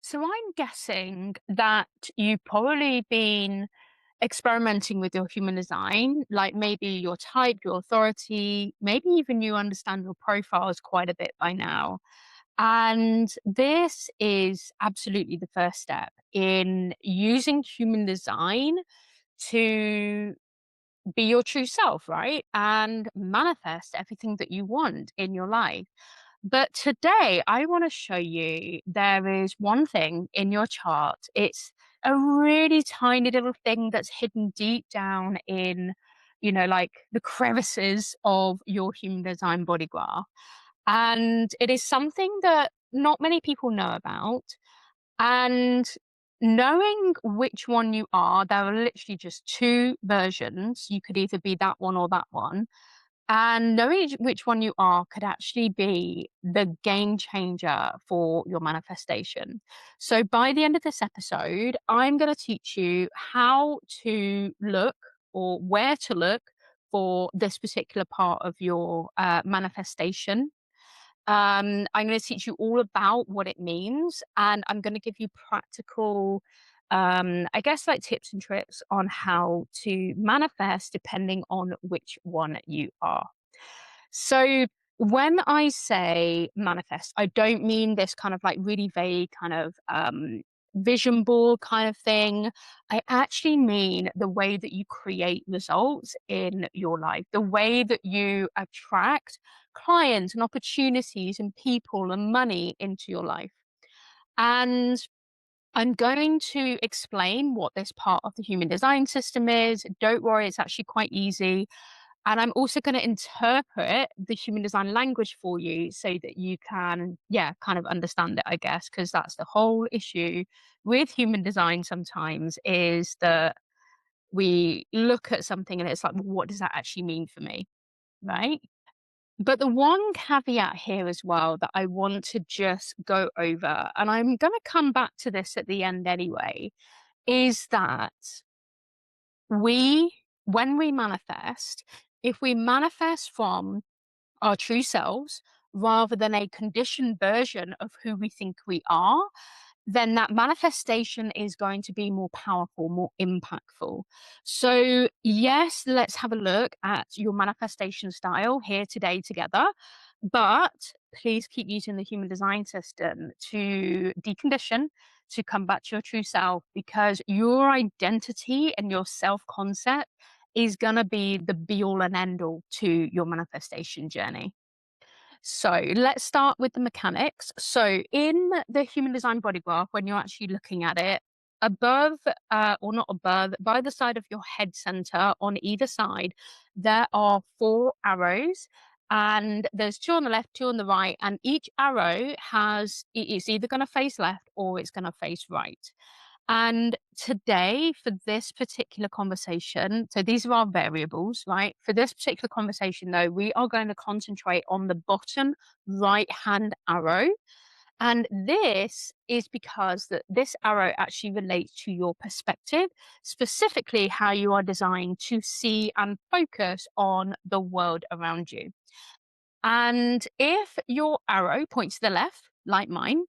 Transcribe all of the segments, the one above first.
So I'm guessing that you've probably been experimenting with your human design, like maybe your type, your authority, maybe even you understand your profiles quite a bit by now. And this is absolutely the first step in using human design to be your true self, right? And manifest everything that you want in your life. But today, I want to show you there is one thing in your chart. It's a really tiny little thing that's hidden deep down in, like the crevices of your human design body graph. And it is something that not many people know about. And knowing which one you are, there are literally just two versions. You could either be that one or that one, and knowing which one you are could actually be the game changer for your manifestation. So, by the end of this episode, I'm going to teach you how to look or where to look for this particular part of your manifestation. I'm going to teach you all about what it means, and I'm going to give you practical, I guess, like tips and tricks on how to manifest depending on which one you are. So, when I say manifest, I don't mean this kind of like really vague kind of vision board kind of thing. I actually mean the way that you create results in your life, the way that you attract clients and opportunities and people and money into your life. And I'm going to explain what this part of the human design system is. Don't worry, it's actually quite easy. And I'm also going to interpret the human design language for you so that you can, yeah, kind of understand it, I guess, because that's the whole issue with human design sometimes is that we look at something and it's like, well, what does that actually mean for me? Right. But the one caveat here as well that I want to just go over, and I'm going to come back to this at the end anyway, is that we, when we manifest, if we manifest from our true selves rather than a conditioned version of who we think we are, then that manifestation is going to be more powerful, more impactful. So, yes, let's have a look at your manifestation style here today together. But please keep using the human design system to decondition, to come back to your true self, because your identity and your self concept is going to be the be all and end all to your manifestation journey. So let's start with the mechanics. So in the human design body graph, when you're actually looking at it, above or not above, by the side of your head center on either side, there are four arrows. And there's two on the left, two on the right, and each arrow has it's either going to face left or it's going to face right. And today, for this particular conversation, so these are our variables, right? For this particular conversation, though, we are going to concentrate on the bottom right hand arrow. And this is because this arrow actually relates to your perspective, specifically how you are designed to see and focus on the world around you. And if your arrow points to the left, like mine,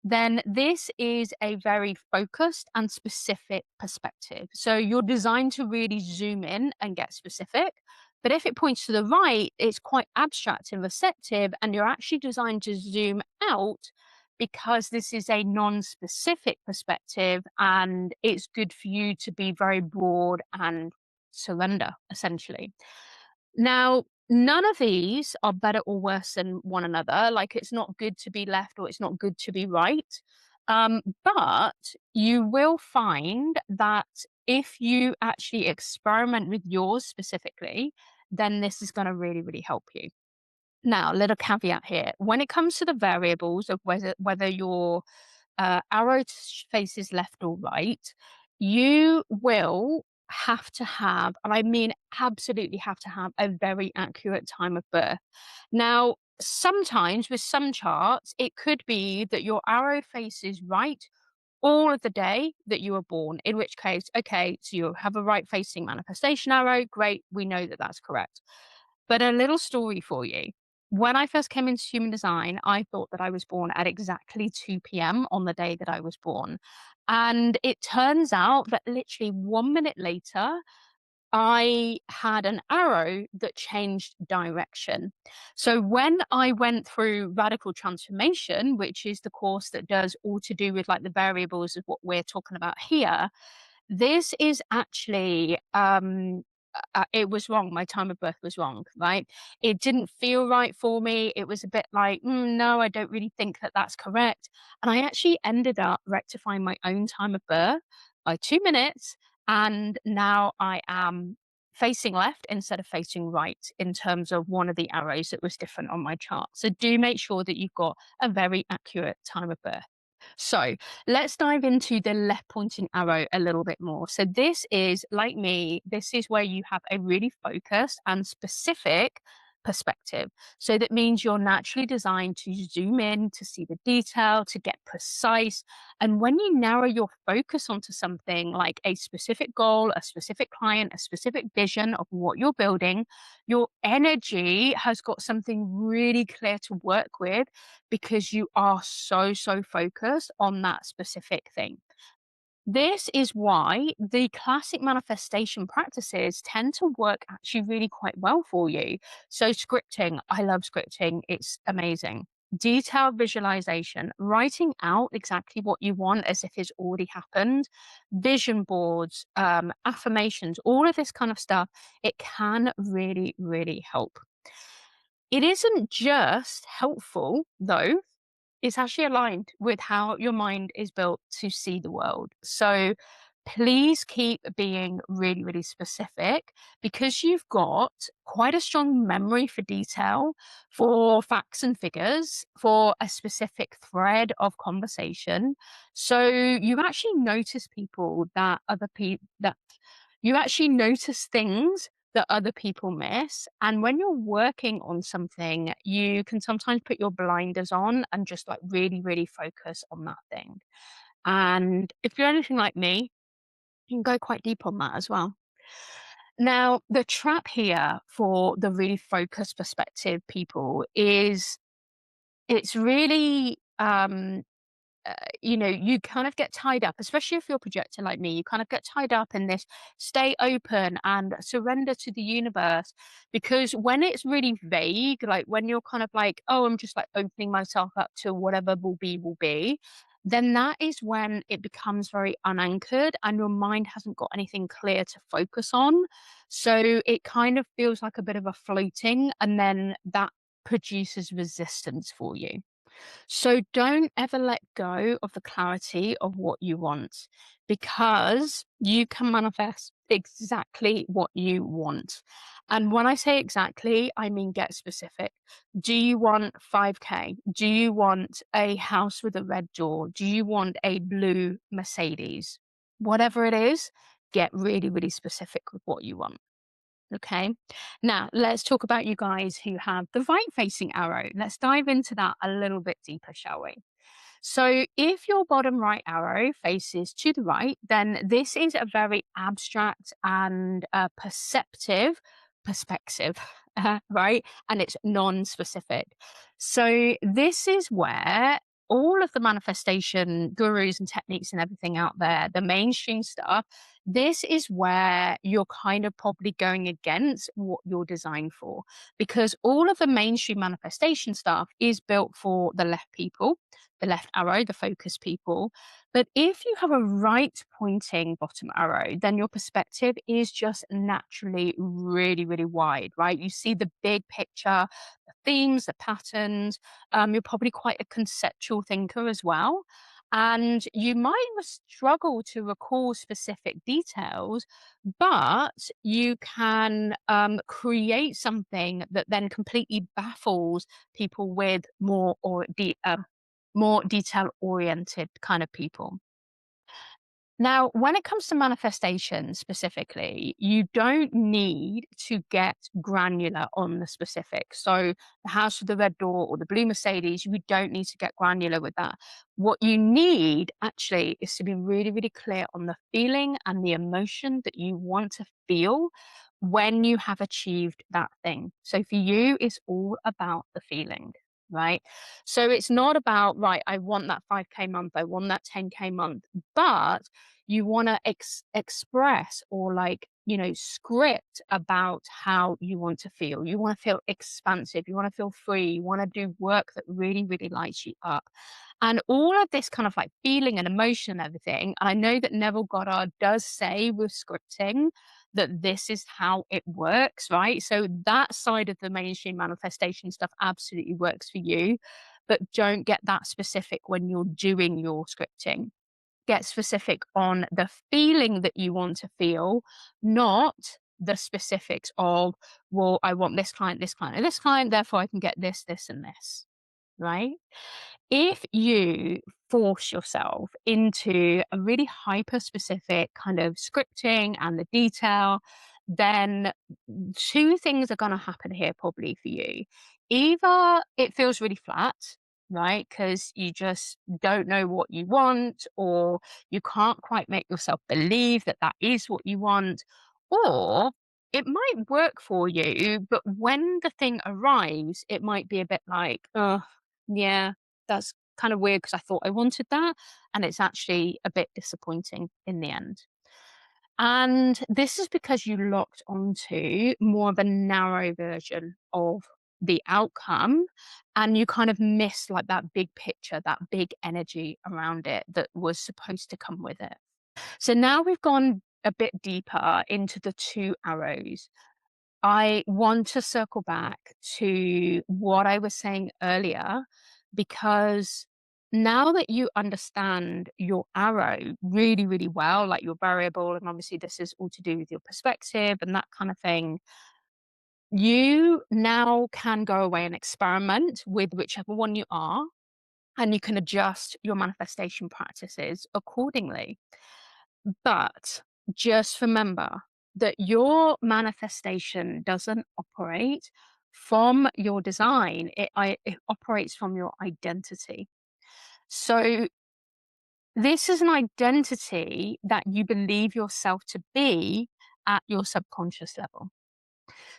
then this is a very focused and specific perspective. So you're designed to really zoom in and get specific. But if it points to the right, it's quite abstract and receptive, and you're actually designed to zoom out because this is a non specific perspective and it's good for you to be very broad and surrender, essentially. Now, none of these are better or worse than one another. Like it's not good to be left or it's not good to be right. But you will find that if you actually experiment with yours specifically, then this is going to really, really help you. Now, a little caveat here. When it comes to the variables of whether your arrow faces left or right, you will have to have, and I mean absolutely have to have, a very accurate time of birth. Now, sometimes with some charts, it could be that your arrow faces right all of the day that you were born, in which case, okay, so you have a right facing manifestation arrow. Great, we know that that's correct. But a little story for you. When I first came into human design, I thought that I was born at exactly 2 p.m. on the day that I was born. And it turns out that literally 1 minute later, I had an arrow that changed direction. So when I went through radical transformation, which is the course that does all to do with like the variables of what we're talking about here, this is actually, it was wrong. My time of birth was wrong, right? It didn't feel right for me. It was a bit like, no, I don't really think that that's correct. And I actually ended up rectifying my own time of birth by 2 minutes. And now I am facing left instead of facing right in terms of one of the arrows that was different on my chart. So do make sure that you've got a very accurate time of birth. So let's dive into the left pointing arrow a little bit more. So this is like me, this is where you have a really focused and specific perspective. So that means you're naturally designed to zoom in, to see the detail, to get precise. And when you narrow your focus onto something like a specific goal, a specific client, a specific vision of what you're building, your energy has got something really clear to work with because you are so focused on that specific thing. This is why the classic manifestation practices tend to work actually really quite well for you. So, scripting, I love scripting, it's amazing. Detailed visualization, writing out exactly what you want as if it's already happened, vision boards, affirmations, all of this kind of stuff, it can really help. It isn't just helpful, though, it's actually aligned with how your mind is built to see the world. So please keep being really specific because you've got quite a strong memory for detail, for facts and figures, for a specific thread of conversation. So you actually notice people that other people that you actually notice things that other people miss. And when you're working on something, you can sometimes put your blinders on and just like really focus on that thing. And if you're anything like me, you can go quite deep on that as well. Now, the trap here for the really focused perspective people is it's really you kind of get tied up, especially if you're projecting like me, you kind of get tied up in this stay open and surrender to the universe. Because when it's really vague, like when you're kind of like, oh, I'm just like opening myself up to whatever will be, then that is when it becomes very unanchored and your mind hasn't got anything clear to focus on. So it kind of feels like a bit of a floating, and then that produces resistance for you. So don't ever let go of the clarity of what you want because you can manifest exactly what you want. And when I say exactly, I mean get specific. Do you want 5K? Do you want a house with a red door? Do you want a blue Mercedes? Whatever it is, get really specific with what you want. Okay. Now, let's talk about you guys who have the right facing arrow. Let's dive into that a little bit deeper, shall we? So, if your bottom right arrow faces to the right, then this is a very abstract and perceptive perspective, right? And it's non specific. So, this is where all of the manifestation gurus and techniques and everything out there, the mainstream stuff, this is where you're kind of probably going against what you're designed for. Because all of the mainstream manifestation stuff is built for the left people, the left arrow, the focus people. But if you have a right pointing bottom arrow, then your perspective is just naturally really wide, right? You see the big picture, the themes, the patterns. You're probably quite a conceptual thinker as well. And you might struggle to recall specific details, but you can create something that then completely baffles people with more detail oriented kind of people. Now, when it comes to manifestation specifically, you don't need to get granular on the specifics. So, the house with the red door or the blue Mercedes, you don't need to get granular with that. What you need actually is to be really, really clear on the feeling and the emotion that you want to feel when you have achieved that thing. So, for you, it's all about the feeling. Right. So it's not about, right, I want that 5K month, I want that 10K month, but you want to express or like script about how you want to feel. You want to feel expansive, you want to feel free, you want to do work that really really lights you up, and all of this kind of like feeling and emotion and everything. And I know that Neville Goddard does say with scripting that this is how it works, right? So that side of the mainstream manifestation stuff absolutely works for you, but don't get that specific when you're doing your scripting. Get specific on the feeling that you want to feel, not the specifics of, well, I want this client, and this client, therefore I can get this, and this, right? If you force yourself into a really hyper specific kind of scripting and the detail, then two things are going to happen here probably for you. Either it feels really flat, right? Because you just don't know what you want, or you can't quite make yourself believe that that is what you want, or it might work for you, but when the thing arrives, it might be a bit like, oh, yeah, that's kind of weird because I thought I wanted that, and it's actually a bit disappointing in the end. And this is because you locked onto more of a narrow version of the outcome, and you kind of miss like that big picture, that big energy around it that was supposed to come with it. So now we've gone a bit deeper into the two arrows. I want to circle back to what I was saying earlier, because now that you understand your arrow really, really well, like your variable, and obviously this is all to do with your perspective and that kind of thing, you now can go away and experiment with whichever one you are, and you can adjust your manifestation practices accordingly. But just remember that your manifestation doesn't operate from your design, it operates from your identity. So, this is an identity that you believe yourself to be at your subconscious level.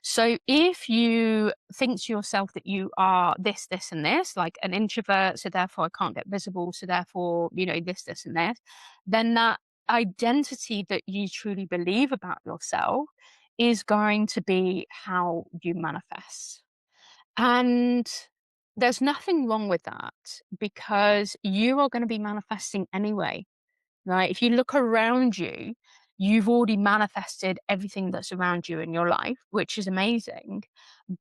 So if you think to yourself that you are this, and this, like an introvert, so therefore I can't get visible, so therefore, this, and this, then that identity that you truly believe about yourself is going to be how you manifest. And there's nothing wrong with that, because you are going to be manifesting anyway. Right? If you look around you, you've already manifested everything that's around you in your life, which is amazing.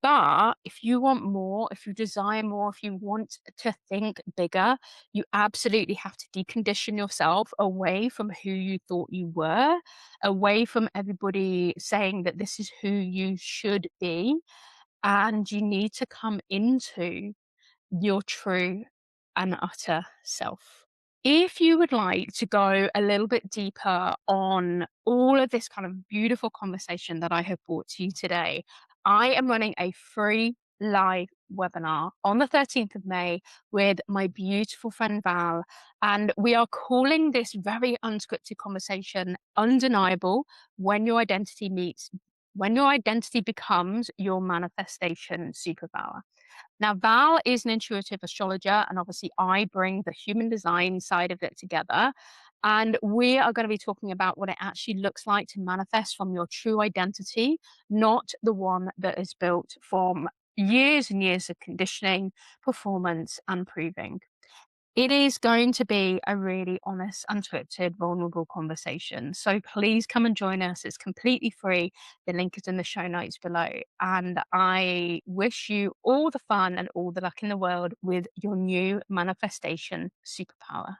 But if you want more, if you desire more, if you want to think bigger, you absolutely have to decondition yourself away from who you thought you were, away from everybody saying that this is who you should be. And you need to come into your true and utter self. If you would like to go a little bit deeper on all of this kind of beautiful conversation that I have brought to you today, I am running a free live webinar on the 13th of May with my beautiful friend Val. And we are calling this very unscripted conversation undeniable when your identity meets, when your identity becomes your manifestation superpower. Now, Val is an intuitive astrologer, and obviously, I bring the human design side of it together. And we are going to be talking about what it actually looks like to manifest from your true identity, not the one that is built from years and years of conditioning, performance, and proving. It is going to be a really honest, unscripted, vulnerable conversation. So please come and join us. It's completely free. The link is in the show notes below. And I wish you all the fun and all the luck in the world with your new manifestation superpower.